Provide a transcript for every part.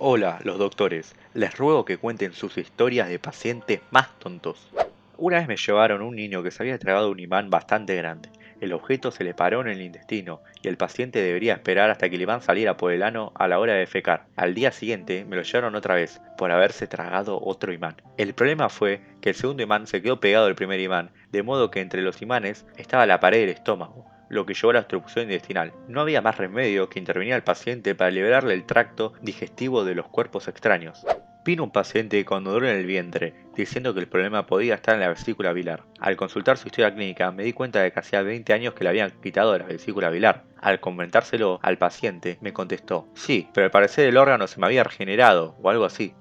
Hola, los doctores. Les ruego que cuenten sus historias de pacientes más tontos. Una vez me llevaron un niño que se había tragado un imán bastante grande. El objeto se le paró en el intestino y el paciente debería esperar hasta que el imán saliera por el ano a la hora de defecar. Al día siguiente me lo llevaron otra vez por haberse tragado otro imán. El problema fue que el segundo imán se quedó pegado al primer imán, de modo que entre los imanes estaba la pared del estómago, lo que llevó a la obstrucción intestinal. No había más remedio que intervenir al paciente para liberarle el tracto digestivo de los cuerpos extraños. Vino un paciente con dolor en el vientre, diciendo que el problema podía estar en la vesícula biliar. Al consultar su historia clínica, me di cuenta de que hacía 20 años que le habían quitado la vesícula biliar. Al comentárselo al paciente, me contestó: sí, pero al parecer el órgano se me había regenerado, o algo así.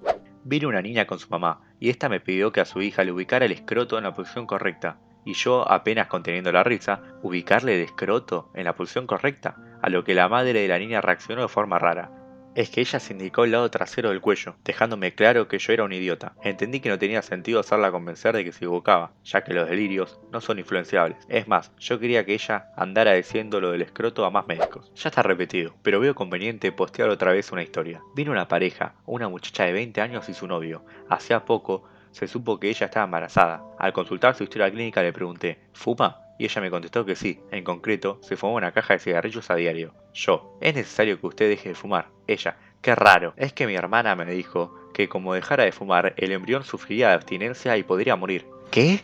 Vino una niña con su mamá, y esta me pidió que a su hija le ubicara el escroto en la posición correcta. Y yo, apenas conteniendo la risa, ubicarle el escroto en la posición correcta, a lo que la madre de la niña reaccionó de forma rara. Es que ella se indicó el lado trasero del cuello, dejándome claro que yo era un idiota. Entendí que no tenía sentido hacerla convencer de que se equivocaba, ya que los delirios no son influenciables. Es más, yo quería que ella andara diciendo lo del escroto a más médicos. Ya está repetido, pero veo conveniente postear otra vez una historia. Vino una pareja, una muchacha de 20 años y su novio. Hacía poco se supo que ella estaba embarazada. Al consultar su historia clínica le pregunté: ¿fuma? Y ella me contestó que sí, en concreto, se fumaba una caja de cigarrillos a diario. Yo: es necesario que usted deje de fumar. Ella: qué raro, es que mi hermana me dijo que como dejara de fumar, el embrión sufriría de abstinencia y podría morir. ¿Qué?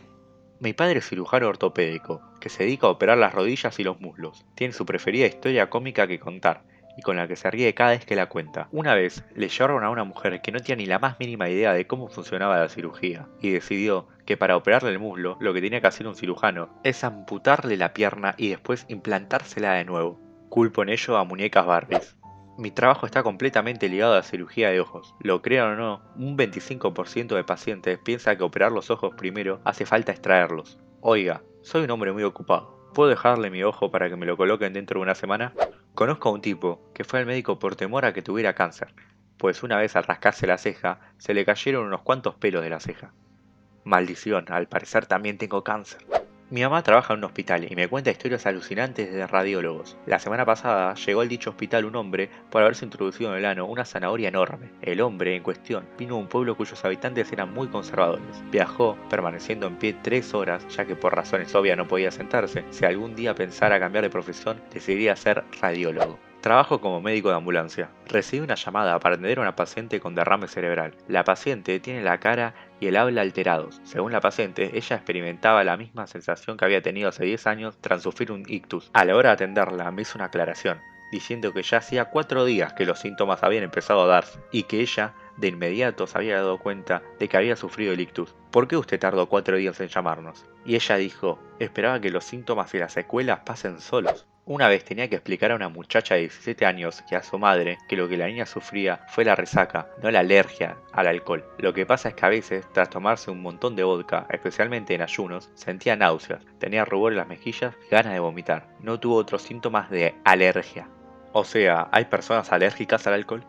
Mi padre es cirujano ortopédico, que se dedica a operar las rodillas y los muslos. Tiene su preferida historia cómica que contar, y con la que se ríe cada vez que la cuenta. Una vez le llevaron a una mujer que no tenía ni la más mínima idea de cómo funcionaba la cirugía, y decidió que para operarle el muslo lo que tenía que hacer un cirujano es amputarle la pierna y después implantársela de nuevo. Culpo en ello a muñecas Barbies. Mi trabajo está completamente ligado a la cirugía de ojos. Lo crean o no, un 25% de pacientes piensa que operar los ojos primero hace falta extraerlos. Oiga, soy un hombre muy ocupado. ¿Puedo dejarle mi ojo para que me lo coloquen dentro de una semana? Conozco a un tipo que fue al médico por temor a que tuviera cáncer, pues una vez al rascarse la ceja, se le cayeron unos cuantos pelos de la ceja. Maldición, al parecer también tengo cáncer. Mi mamá trabaja en un hospital y me cuenta historias alucinantes de radiólogos. La semana pasada llegó al dicho hospital un hombre por haberse introducido en el ano una zanahoria enorme. El hombre en cuestión vino a un pueblo cuyos habitantes eran muy conservadores. Viajó, permaneciendo en pie 3 horas, ya que por razones obvias no podía sentarse. Si algún día pensara cambiar de profesión, decidiría ser radiólogo. Trabajo como médico de ambulancia. Recibí una llamada para atender a una paciente con derrame cerebral. La paciente tiene la cara y el habla alterados. Según la paciente, ella experimentaba la misma sensación que había tenido hace 10 años tras sufrir un ictus. A la hora de atenderla me hizo una aclaración, diciendo que ya hacía 4 días que los síntomas habían empezado a darse y que ella de inmediato se había dado cuenta de que había sufrido el ictus. ¿Por qué usted tardó 4 días en llamarnos? Y ella dijo: esperaba que los síntomas y las secuelas pasen solos. Una vez tenía que explicar a una muchacha de 17 años y a su madre que lo que la niña sufría fue la resaca, no la alergia al alcohol. Lo que pasa es que a veces, tras tomarse un montón de vodka, especialmente en ayunos, sentía náuseas, tenía rubor en las mejillas y ganas de vomitar. No tuvo otros síntomas de alergia. O sea, ¿hay personas alérgicas al alcohol?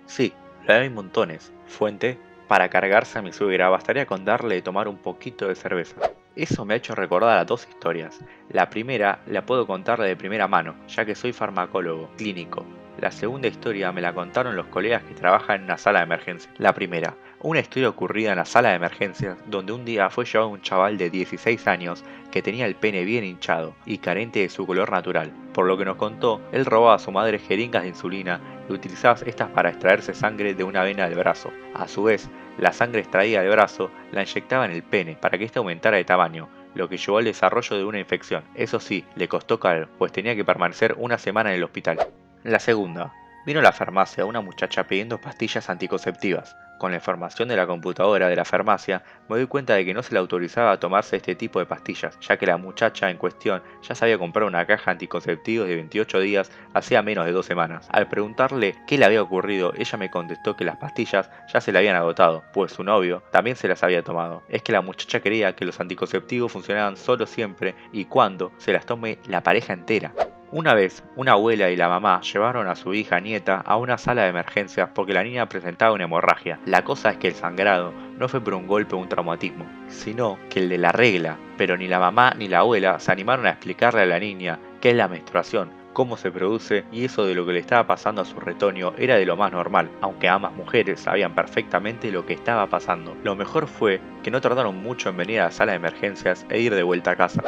Sí, lo hay montones. Fuente: para cargarse a mi suegra bastaría con darle de tomar un poquito de cerveza. Eso me ha hecho recordar a dos historias. La primera la puedo contar de primera mano, ya que soy farmacólogo clínico. La segunda historia me la contaron los colegas que trabajan en una sala de emergencia. La primera: una historia ocurrida en la sala de emergencias, donde un día fue llevado un chaval de 16 años que tenía el pene bien hinchado y carente de su color natural. Por lo que nos contó, él robaba a su madre jeringas de insulina y utilizaba estas para extraerse sangre de una vena del brazo. A su vez, la sangre extraída del brazo la inyectaba en el pene para que éste aumentara de tamaño, lo que llevó al desarrollo de una infección. Eso sí, le costó caro, pues tenía que permanecer una semana en el hospital. La segunda: vino a la farmacia una muchacha pidiendo pastillas anticonceptivas. Con la información de la computadora de la farmacia, me doy cuenta de que no se le autorizaba a tomarse este tipo de pastillas, ya que la muchacha en cuestión ya se había comprado una caja de anticonceptivos de 28 días hacía menos de 2 semanas. Al preguntarle qué le había ocurrido, ella me contestó que las pastillas ya se le habían agotado, pues su novio también se las había tomado. Es que la muchacha creía que los anticonceptivos funcionaban solo siempre y cuando se las tome la pareja entera. Una vez, una abuela y la mamá llevaron a su hija nieta a una sala de emergencias porque la niña presentaba una hemorragia. La cosa es que el sangrado no fue por un golpe o un traumatismo, sino que el de la regla. Pero ni la mamá ni la abuela se animaron a explicarle a la niña qué es la menstruación, cómo se produce, y eso de lo que le estaba pasando a su retoño era de lo más normal, aunque ambas mujeres sabían perfectamente lo que estaba pasando. Lo mejor fue que no tardaron mucho en venir a la sala de emergencias e ir de vuelta a casa.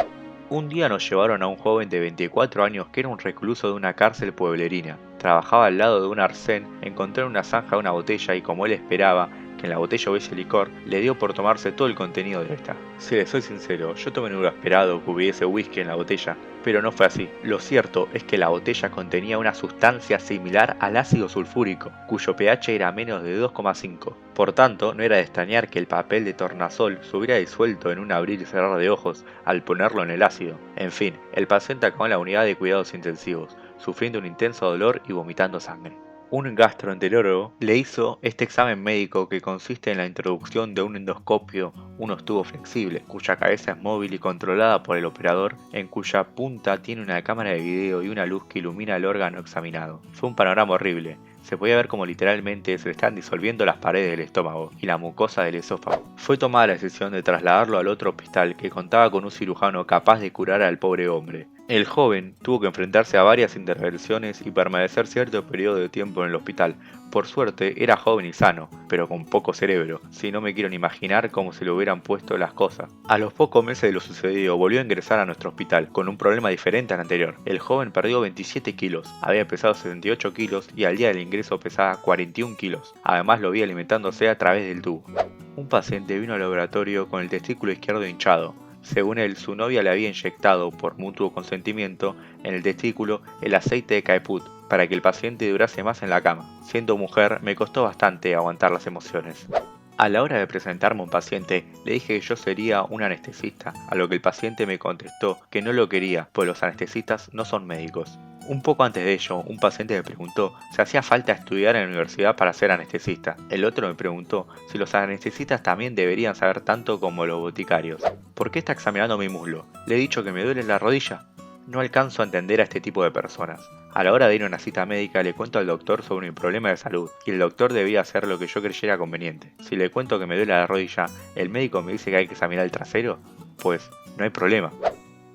Un día nos llevaron a un joven de 24 años que era un recluso de una cárcel pueblerina. Trabajaba al lado de un arcén, encontró en una zanja una botella y como él esperaba que en la botella hubiese licor, le dio por tomarse todo el contenido de esta. Si les soy sincero, yo tomé en lo esperado que hubiese whisky en la botella, pero no fue así. Lo cierto es que la botella contenía una sustancia similar al ácido sulfúrico, cuyo pH era menos de 2,5. Por tanto, no era de extrañar que el papel de tornasol se hubiera disuelto en un abrir y cerrar de ojos al ponerlo en el ácido. En fin, el paciente acabó en la unidad de cuidados intensivos, sufriendo un intenso dolor y vomitando sangre. Un gastroenterólogo le hizo este examen médico que consiste en la introducción de un endoscopio, unos tubos flexibles, cuya cabeza es móvil y controlada por el operador, en cuya punta tiene una cámara de video y una luz que ilumina el órgano examinado. Fue un panorama horrible. Se podía ver como literalmente se le están disolviendo las paredes del estómago y la mucosa del esófago. Fue tomada la decisión de trasladarlo al otro hospital que contaba con un cirujano capaz de curar al pobre hombre. El joven tuvo que enfrentarse a varias intervenciones y permanecer cierto periodo de tiempo en el hospital. Por suerte era joven y sano, pero con poco cerebro, si no me quiero ni imaginar cómo se le hubieran puesto las cosas. A los pocos meses de lo sucedido volvió a ingresar a nuestro hospital, con un problema diferente al anterior. El joven perdió 27 kilos, había pesado 78 kilos y al día del ingreso pesaba 41 kilos. Además lo vi alimentándose a través del tubo. Un paciente vino al laboratorio con el testículo izquierdo hinchado. Según él, su novia le había inyectado, por mutuo consentimiento, en el testículo el aceite de caeput para que el paciente durase más en la cama. Siendo mujer, me costó bastante aguantar las emociones. A la hora de presentarme a un paciente, le dije que yo sería un anestesista, a lo que el paciente me contestó que no lo quería, pues los anestesistas no son médicos. Un poco antes de ello, un paciente me preguntó si hacía falta estudiar en la universidad para ser anestesista. El otro me preguntó si los anestesistas también deberían saber tanto como los boticarios. ¿Por qué está examinando mi muslo? Le he dicho que me duele la rodilla. No alcanzo a entender a este tipo de personas. A la hora de ir a una cita médica le cuento al doctor sobre mi problema de salud y el doctor debía hacer lo que yo creyera conveniente. Si le cuento que me duele la rodilla, ¿el médico me dice que hay que examinar el trasero? Pues no hay problema.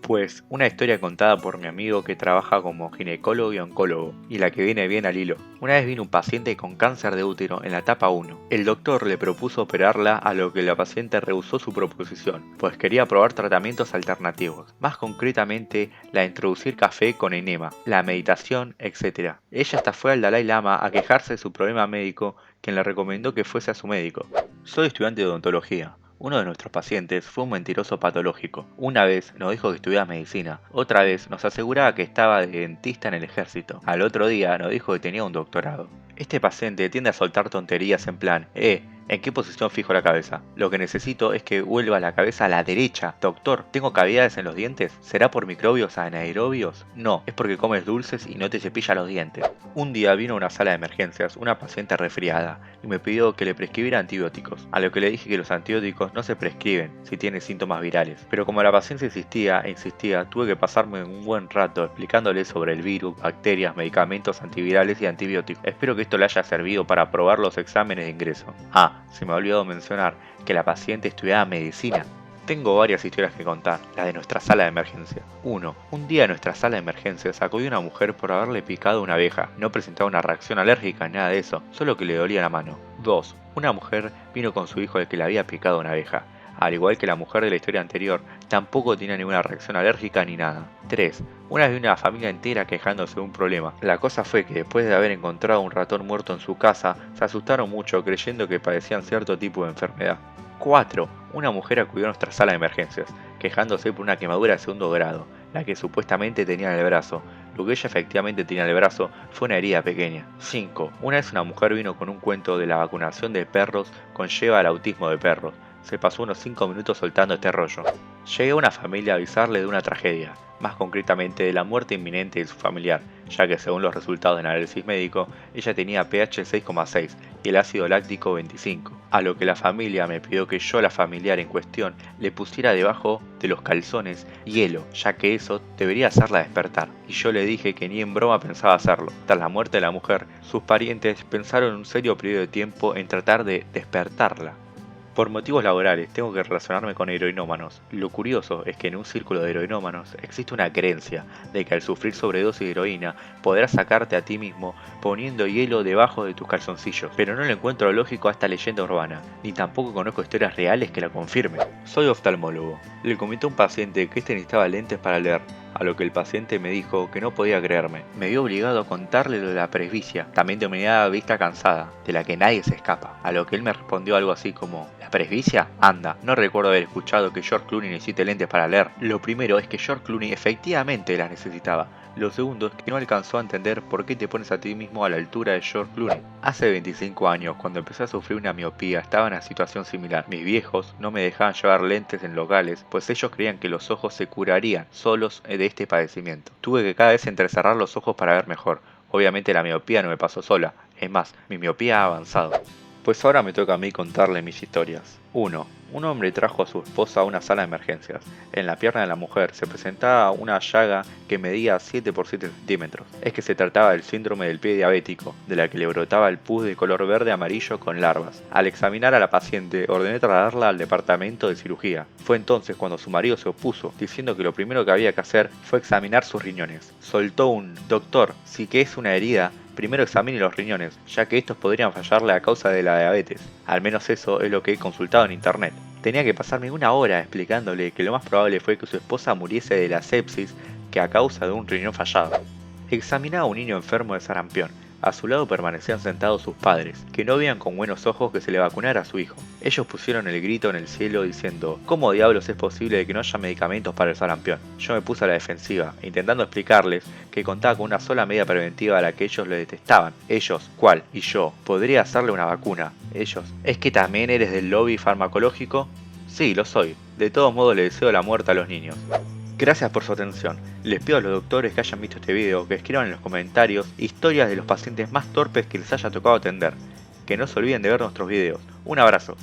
Pues una historia contada por mi amigo que trabaja como ginecólogo y oncólogo, y la que viene bien al hilo. Una vez vino un paciente con cáncer de útero en la etapa 1. El doctor le propuso operarla, a lo que la paciente rehusó su proposición, pues quería probar tratamientos alternativos, más concretamente la de introducir café con enema, la meditación, etc. Ella hasta fue al Dalai Lama a quejarse de su problema médico, quien le recomendó que fuese a su médico. Soy estudiante de odontología. Uno de nuestros pacientes fue un mentiroso patológico. Una vez nos dijo que estudiaba medicina, otra vez nos aseguraba que estaba de dentista en el ejército, al otro día nos dijo que tenía un doctorado. Este paciente tiende a soltar tonterías en plan, ¿en qué posición fijo la cabeza? Lo que necesito es que vuelva la cabeza a la derecha. Doctor, ¿tengo cavidades en los dientes? ¿Será por microbios anaerobios? No, es porque comes dulces y no te cepillas los dientes. Un día vino a una sala de emergencias una paciente resfriada y me pidió que le prescribiera antibióticos, a lo que le dije que los antibióticos no se prescriben si tiene síntomas virales. Pero como la paciente insistía e insistía, tuve que pasarme un buen rato explicándole sobre el virus, bacterias, medicamentos antivirales y antibióticos. Espero que esto le haya servido para aprobar los exámenes de ingreso. Se me ha olvidado mencionar que la paciente estudiaba medicina. Tengo varias historias que contar, la de nuestra sala de emergencia. 1. Un día en nuestra sala de emergencias acudió una mujer por haberle picado una abeja. No presentaba una reacción alérgica ni nada de eso, solo que le dolía la mano. 2. Una mujer vino con su hijo al que le había picado una abeja. Al igual que la mujer de la historia anterior, tampoco tenía ninguna reacción alérgica ni nada. 3. Una vez vi una familia entera quejándose de un problema. La cosa fue que después de haber encontrado un ratón muerto en su casa, se asustaron mucho creyendo que padecían cierto tipo de enfermedad. 4. Una mujer acudió a nuestra sala de emergencias, quejándose por una quemadura de segundo grado, la que supuestamente tenía en el brazo. Lo que ella efectivamente tenía en el brazo fue una herida pequeña. 5. Una vez una mujer vino con un cuento de la vacunación de perros conlleva al autismo de perros. Se pasó unos 5 minutos soltando este rollo. Llegué a una familia a avisarle de una tragedia, más concretamente de la muerte inminente de su familiar, ya que según los resultados del análisis médico, ella tenía pH 6,6 y el ácido láctico 25, a lo que la familia me pidió que yo a la familiar en cuestión le pusiera debajo de los calzones hielo, ya que eso debería hacerla despertar, y yo le dije que ni en broma pensaba hacerlo. Tras la muerte de la mujer, sus parientes pensaron un serio periodo de tiempo en tratar de despertarla. Por motivos laborales tengo que relacionarme con heroinómanos. Lo curioso es que en un círculo de heroinómanos existe una creencia de que al sufrir sobredosis de heroína podrás sacarte a ti mismo poniendo hielo debajo de tus calzoncillos. Pero no le encuentro lógico a esta leyenda urbana, ni tampoco conozco historias reales que la confirmen. Soy oftalmólogo. Le comenté a un paciente que este necesitaba lentes para leer, a lo que el paciente me dijo que no podía creerme. Me vio obligado a contarle lo de la presbicia, también denominada vista cansada, de la que nadie se escapa. A lo que él me respondió algo así como: ¿la presbicia? Anda, no recuerdo haber escuchado que George Clooney necesite lentes para leer. Lo primero es que George Clooney efectivamente las necesitaba. Lo segundo es que no alcanzó a entender por qué te pones a ti mismo a la altura de George Clooney. Hace 25 años, cuando empecé a sufrir una miopía, estaba en una situación similar. Mis viejos no me dejaban llevar lentes en locales, pues ellos creían que los ojos se curarían solos de este padecimiento. Tuve que cada vez entrecerrar los ojos para ver mejor. Obviamente la miopía no me pasó sola, es más, mi miopía ha avanzado. Pues ahora me toca a mí contarle mis historias. 1. Un hombre trajo a su esposa a una sala de emergencias. En la pierna de la mujer se presentaba una llaga que medía 7 por 7 centímetros. Es que se trataba del síndrome del pie diabético, de la que le brotaba el pus de color verde amarillo con larvas. Al examinar a la paciente, ordené trasladarla al departamento de cirugía. Fue entonces cuando su marido se opuso, diciendo que lo primero que había que hacer fue examinar sus riñones. Soltó un: doctor, si que es una herida, primero examine los riñones, ya que estos podrían fallarle a causa de la diabetes. Al menos eso es lo que he consultado en internet. Tenía que pasarme una hora explicándole que lo más probable fue que su esposa muriese de la sepsis que a causa de un riñón fallado. Examinaba a un niño enfermo de sarampión. A su lado permanecían sentados sus padres, que no veían con buenos ojos que se le vacunara a su hijo. Ellos pusieron el grito en el cielo diciendo: ¿cómo diablos es posible de que no haya medicamentos para el sarampión? Yo me puse a la defensiva, intentando explicarles que contaba con una sola medida preventiva a la que ellos le detestaban. Ellos, ¿cuál? Y yo, podría hacerle una vacuna. Ellos, ¿es que también eres del lobby farmacológico? Sí, lo soy. De todos modos le deseo la muerte a los niños. Gracias por su atención. Les pido a los doctores que hayan visto este video que escriban en los comentarios historias de los pacientes más torpes que les haya tocado atender. Que no se olviden de ver nuestros videos. Un abrazo.